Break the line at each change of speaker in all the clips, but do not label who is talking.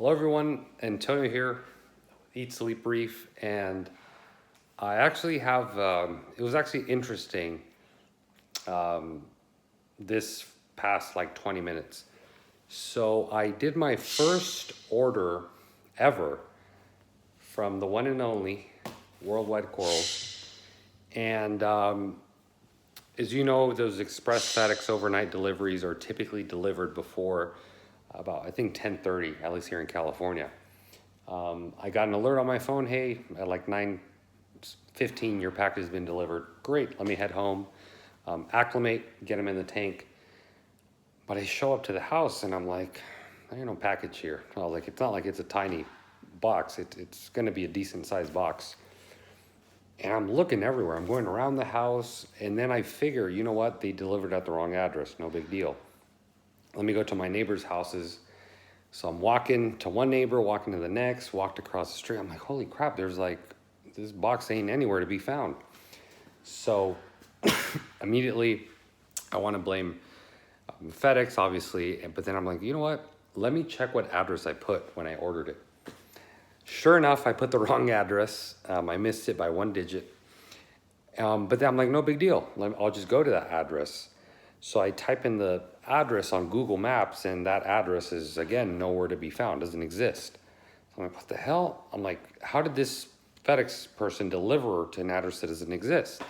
Hello everyone, Antonio here, Eat Sleep Brief, and I actually have, it was actually interesting this past like 20 minutes. So I did my first order ever from the one and only Worldwide Corals, and as you know, those express FedEx overnight deliveries are typically delivered before about, I think, 10:30, at least here in California. I got an alert on my phone, hey, at like 9:15, your package has been delivered. Great, let me head home, acclimate, get them in the tank. But I show up to the house and I'm like, there ain't no package here. I was like, it's not like it's a tiny box. It's gonna be a decent sized box. And I'm looking everywhere. I'm going around the house, and then I figure, you know what? They delivered at the wrong address. No big deal. Let me go to my neighbor's houses. So I'm walking to one neighbor, walking to the next, walked across the street. I'm like, holy crap, there's like, this box ain't anywhere to be found. So immediately I want to blame FedEx, obviously. But then I'm like, you know what? Let me check what address I put when I ordered it. Sure enough, I put the wrong address. I missed it by one digit. But then I'm like, no big deal. I'll just go to that address. So I type in the address on Google Maps, and that address is, again, nowhere to be found, doesn't exist. So I'm like, what the hell? I'm like, how did this FedEx person deliver to an address that doesn't exist?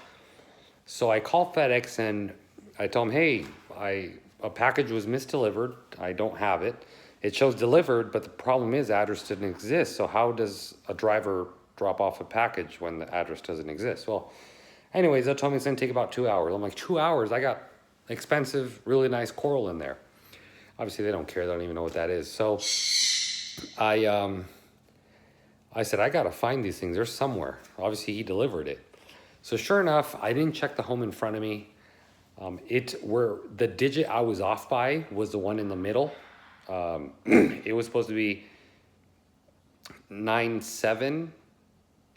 So I call FedEx and I tell them, hey, a package was misdelivered. I don't have it. It shows delivered, but the problem is address didn't exist. So how does a driver drop off a package when the address doesn't exist? Well, anyways, they told me it's gonna take about 2 hours. I'm like, 2 hours? I got expensive, really nice coral in there. Obviously they don't care, they don't even know what that is. So I said, I gotta find these things, they're somewhere. Obviously he delivered it. So sure enough, I didn't check the home in front of me. Where the digit I was off by was the one in the middle. It was supposed to be 9-7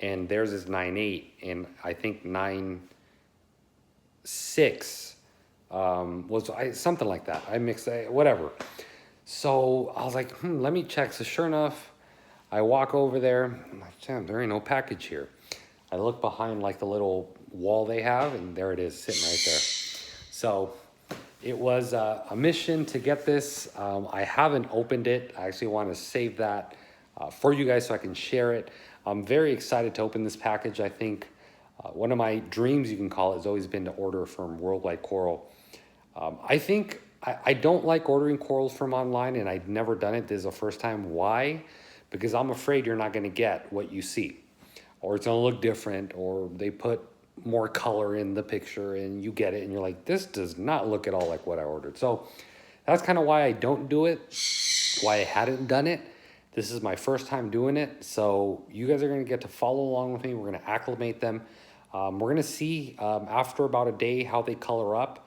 and theirs is 9-8, and I think 9-6 was something like that. I mixed whatever. So I was like, let me check. So sure enough, I walk over there. I'm like, damn, there ain't no package here. I look behind like the little wall they have, and there it is sitting right there. So it was a mission to get this. I haven't opened it. I actually want to save that for you guys so I can share it. I'm very excited to open this package. I think one of my dreams, you can call it, has always been to order from Worldwide Coral. I don't like ordering corals from online, and I've never done it. This is the first time. Why? Because I'm afraid you're not going to get what you see, or it's going to look different, or they put more color in the picture and you get it and you're like, this does not look at all like what I ordered. So that's kind of why I don't do it, why I hadn't done it. This is my first time doing it, so you guys are going to get to follow along with me. We're going to acclimate them. We're going to see after about a day how they color up,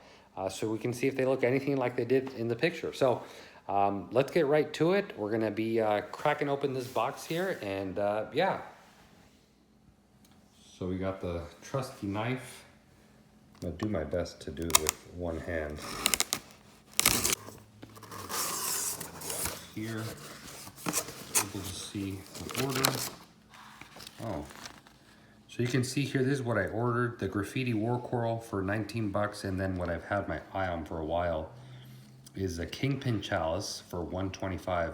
so we can see if they look anything like they did in the picture. So let's get right to it. We're going to be cracking open this box here, and yeah. So we got the trusty knife. I'm gonna do my best to do it with one hand. Here, able to see the order. Oh, so you can see here, this is what I ordered. The graffiti war coral for 19 bucks, and then what I've had my eye on for a while is a kingpin chalice for 125.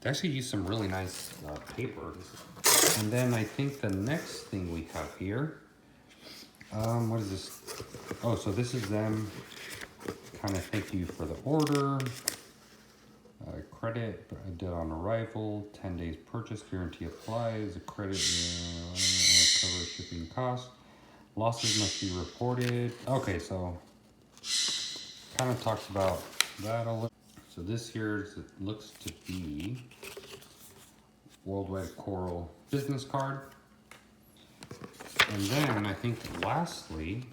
They actually used some really nice paper. And then I think the next thing we have here, what is this? Oh, so this is them kind of thank you for the order. Credit I did on arrival, 10 days purchase guarantee applies. A credit cover shipping costs. Losses must be reported. Okay, so kind of talks about that a little. So this here looks to be Worldwide Coral business card. And then I think lastly,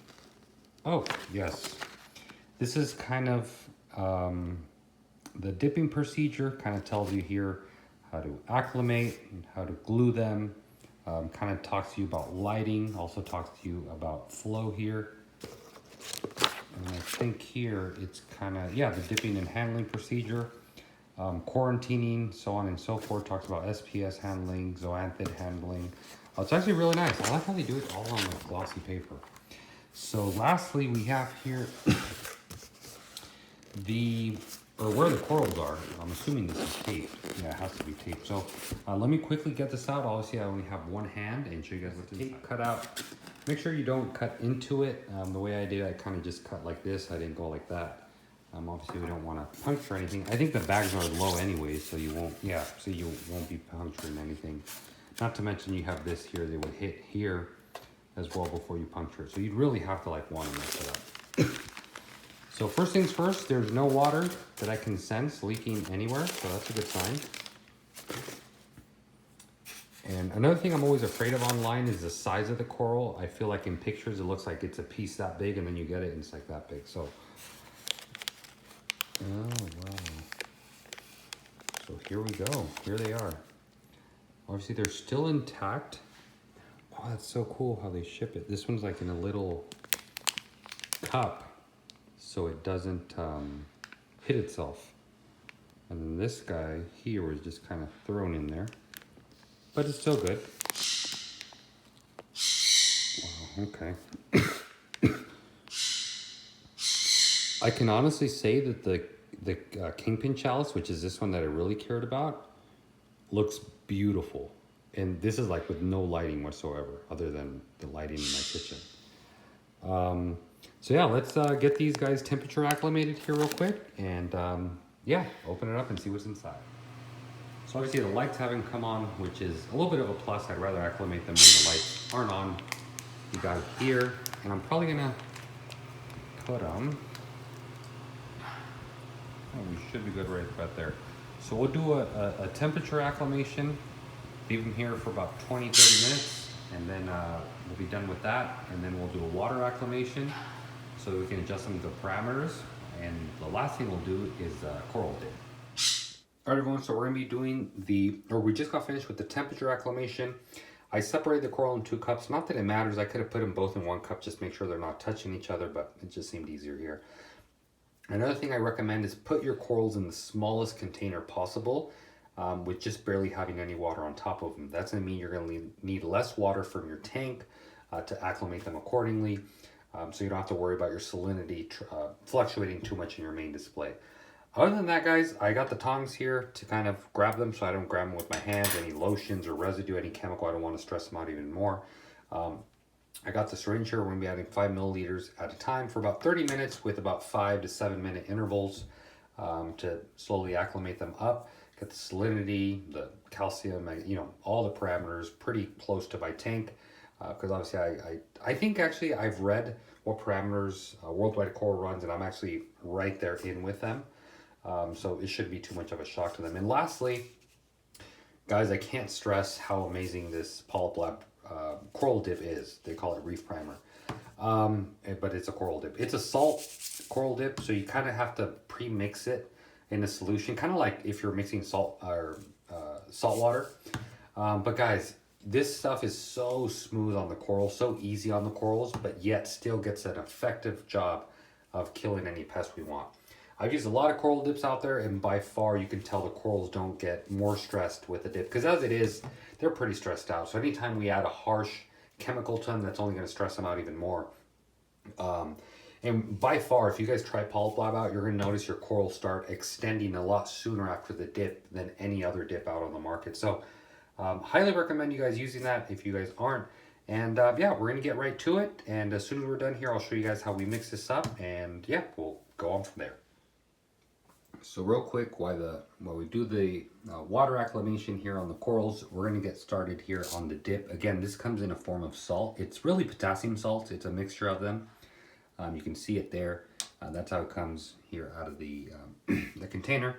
oh yes, this is kind of the dipping procedure. Kind of tells you here how to acclimate and how to glue them. Kind of talks to you about lighting, also talks to you about flow here. And I think here it's kind of, yeah, the dipping and handling procedure. quarantining, so on and so forth. Talks about SPS handling, zoanthid handling. It's actually really nice. I like how they do it all on like glossy paper. So lastly, we have here where the corals are. I'm assuming this is taped. Yeah, it has to be taped. So let me quickly get this out. Obviously, I only have one hand and show you guys what the tape cut out. Make sure you don't cut into it. The way I did, I kind of just cut like this. I didn't go like that. Obviously, we don't want to puncture anything. I think the bags are low anyway, so you won't. Yeah, so you won't be puncturing anything. Not to mention you have this here. They would hit here as well before you puncture it. So you'd really have to like want to mess it up. So first things first, there's no water that I can sense leaking anywhere, so that's a good sign. And another thing I'm always afraid of online is the size of the coral. I feel like in pictures it looks like it's a piece that big, and then you get it and it's like that big. So, oh wow. So here we go. Here they are. Obviously they're still intact. Oh, that's so cool how they ship it. This one's like in a little cup, so it doesn't hit itself. And then this guy here was just kind of thrown in there, but it's still good. Wow, okay. I can honestly say that the kingpin chalice, which is this one that I really cared about, looks beautiful. And this is like with no lighting whatsoever, other than the lighting in my kitchen. So yeah, let's get these guys temperature acclimated here real quick, and yeah, open it up and see what's inside. So obviously the lights haven't come on, which is a little bit of a plus. I'd rather acclimate them when the lights aren't on. You got it here, and I'm probably gonna put them. Oh, we should be good right there. So we'll do a temperature acclimation, leave them here for about 20-30 minutes, and then we'll be done with that, and then we'll do a water acclimation so we can adjust them to the parameters, and the last thing we'll do is coral dip. All right, everyone, so we're gonna be doing we just got finished with the temperature acclimation. I separated the coral in 2 cups. Not that it matters, I could have put them both in 1 cup, just make sure they're not touching each other, but it just seemed easier here. Another thing I recommend is put your corals in the smallest container possible, with just barely having any water on top of them. That's gonna mean you're gonna need less water from your tank to acclimate them accordingly, so you don't have to worry about your salinity fluctuating too much in your main display. Other than that, guys, I got the tongs here to kind of grab them so I don't grab them with my hands, any lotions or residue, any chemical. I don't want to stress them out even more. I got the syringe here. We're going to be adding 5 milliliters at a time for about 30 minutes with about 5 to 7 minute intervals to slowly acclimate them up. Get the salinity, the calcium, all the parameters pretty close to my tank. Because obviously I think actually I've read what parameters Worldwide Coral runs, and I'm actually right there in with them. So it shouldn't be too much of a shock to them. And lastly, guys, I can't stress how amazing this Polyp Lab coral dip is. They call it reef primer, but it's a coral dip. It's a salt coral dip, so you kind of have to pre-mix it in a solution, kind of like if you're mixing salt or salt water. But guys, this stuff is so smooth on the coral, so easy on the corals, but yet still gets an effective job of killing any pest we want. I've used a lot of coral dips out there, and by far you can tell the corals don't get more stressed with the dip, because as it is, they're pretty stressed out. So anytime we add a harsh chemical to them, that's only going to stress them out even more. And by far, if you guys try Polyp Lab out, you're going to notice your corals start extending a lot sooner after the dip than any other dip out on the market. So highly recommend you guys using that if you guys aren't. And yeah, we're going to get right to it. And as soon as we're done here, I'll show you guys how we mix this up. And yeah, we'll go on from there. So real quick, while we do the water acclimation here on the corals, we're going to get started here on the dip. Again, this comes in a form of salt. It's really potassium salt. It's a mixture of them. You can see it there. That's how it comes here out of the container.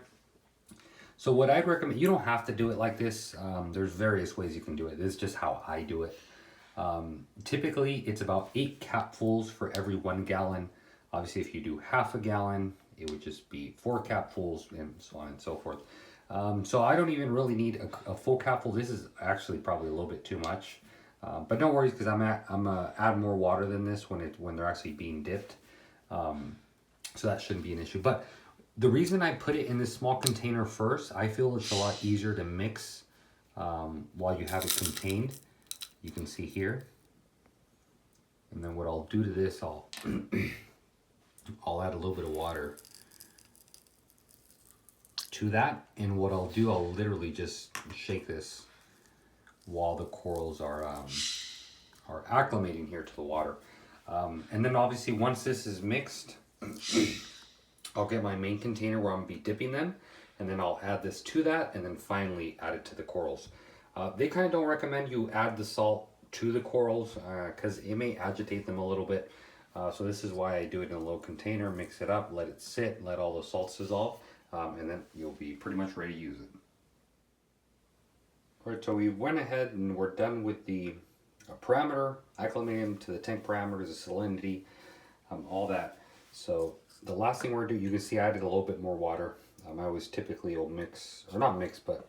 So what I'd recommend, you don't have to do it like this. There's various ways you can do it. This is just how I do it. Typically, it's about 8 capfuls for every 1 gallon. Obviously, if you do half a gallon, it would just be 4 capfuls and so on and so forth. So I don't even really need a full capful. This is actually probably a little bit too much. But don't worry, because I'm add more water than this when they're actually being dipped. So that shouldn't be an issue. But The reason I put it in this small container first, I feel it's a lot easier to mix while you have it contained. You can see here. And then what I'll do to this, I'll add a little bit of water to that. And what I'll do, I'll literally just shake this while the corals are acclimating here to the water. And then obviously once this is mixed, I'll get my main container where I'm gonna be dipping them, and then I'll add this to that, and then finally add it to the corals. They kind of don't recommend you add the salt to the corals because it may agitate them a little bit. So this is why I do it in a low container, mix it up, let it sit, let all the salts dissolve, and then you'll be pretty much ready to use it. All right, so we went ahead and we're done with the parameter, acclimating them to the tank parameters, the salinity, all that. So the last thing we're gonna do, you can see I added a little bit more water. I always typically will mix, or not mix, but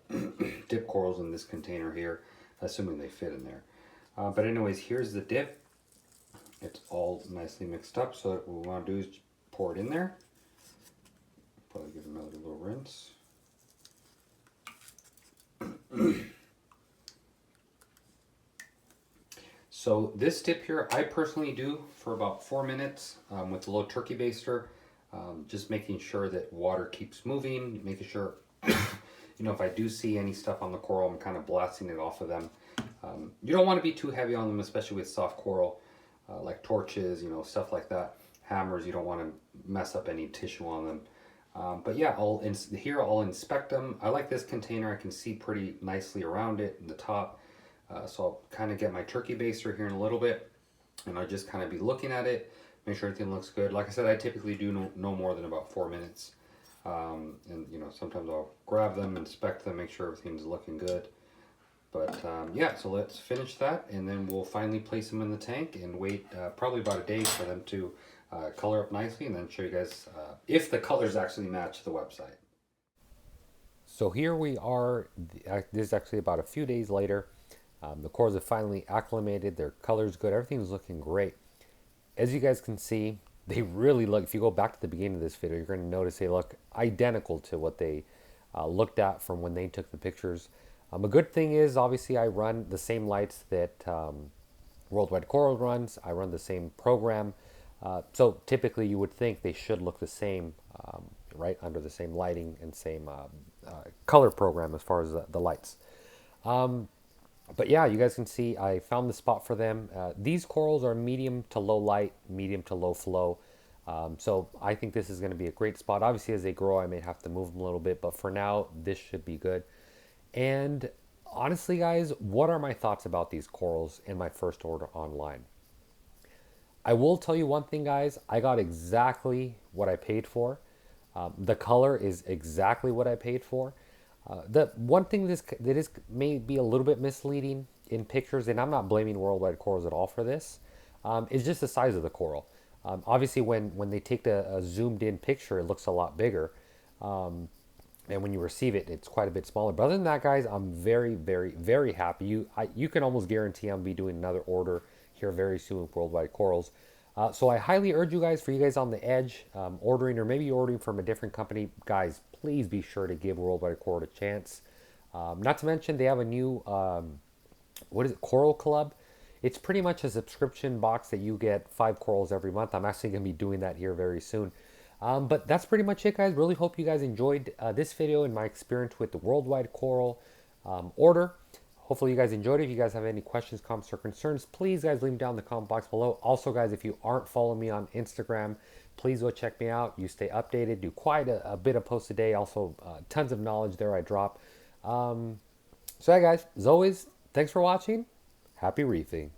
dip corals in this container here, assuming they fit in there. But anyways, here's the dip. It's all nicely mixed up. So what we want to do is pour it in there. Probably give it another little rinse. So this dip here, I personally do for about 4 minutes with a low turkey baster. Just making sure that water keeps moving, making sure, you know, if I do see any stuff on the coral, I'm kind of blasting it off of them. You don't want to be too heavy on them, especially with soft coral, like torches, you know, stuff like that. Hammers, you don't want to mess up any tissue on them. But yeah, here I'll inspect them. I like this container. I can see pretty nicely around it in the top. So I'll kind of get my turkey baster here in a little bit, and I'll just kind of be looking at it, make sure everything looks good. Like I said, I typically do no more than about 4 minutes. And you know, sometimes I'll grab them, inspect them, make sure everything's looking good. But yeah, so let's finish that, and then we'll finally place them in the tank and wait probably about a day for them to color up nicely, and then show you guys if the colors actually match the website. So here we are. This is actually about a few days later. The corals have finally acclimated. Their color's good. Everything's looking great. As you guys can see, they really look, if you go back to the beginning of this video, you're going to notice they look identical to what they looked at from when they took the pictures. A good thing is, obviously, I run the same lights that Worldwide Coral runs. I run the same program. So typically you would think they should look the same, right, under the same lighting and same color program as far as the lights. But yeah, you guys can see I found the spot for them. These corals are medium to low light, medium to low flow. So I think this is going to be a great spot. Obviously, as they grow, I may have to move them a little bit, but for now, this should be good. And honestly, guys, what are my thoughts about these corals in my first order online? I will tell you one thing, guys. I got exactly what I paid for. The color is exactly what I paid for. The one thing that is may be a little bit misleading in pictures, and I'm not blaming Worldwide Corals at all for this, is just the size of the coral. Obviously, when they take a zoomed in picture, it looks a lot bigger. And when you receive it, it's quite a bit smaller. But other than that, guys, I'm very, very, very happy. You can almost guarantee I'm be doing another order here very soon with Worldwide Corals. So I highly urge you guys, for you guys on the edge, ordering, or maybe ordering from a different company, guys, please be sure to give Worldwide Coral a chance. Not to mention, they have a new, Coral Club. It's pretty much a subscription box that you get 5 corals every month. I'm actually going to be doing that here very soon. But that's pretty much it, guys. Really hope you guys enjoyed this video and my experience with the Worldwide Coral order. Hopefully you guys enjoyed it. If you guys have any questions, comments, or concerns, please, guys, leave them down in the comment box below. Also, guys, if you aren't following me on Instagram, please go check me out. You stay updated. Do quite a bit of posts a day. Also, tons of knowledge there I drop. So, yeah, guys, as always, thanks for watching. Happy reefing.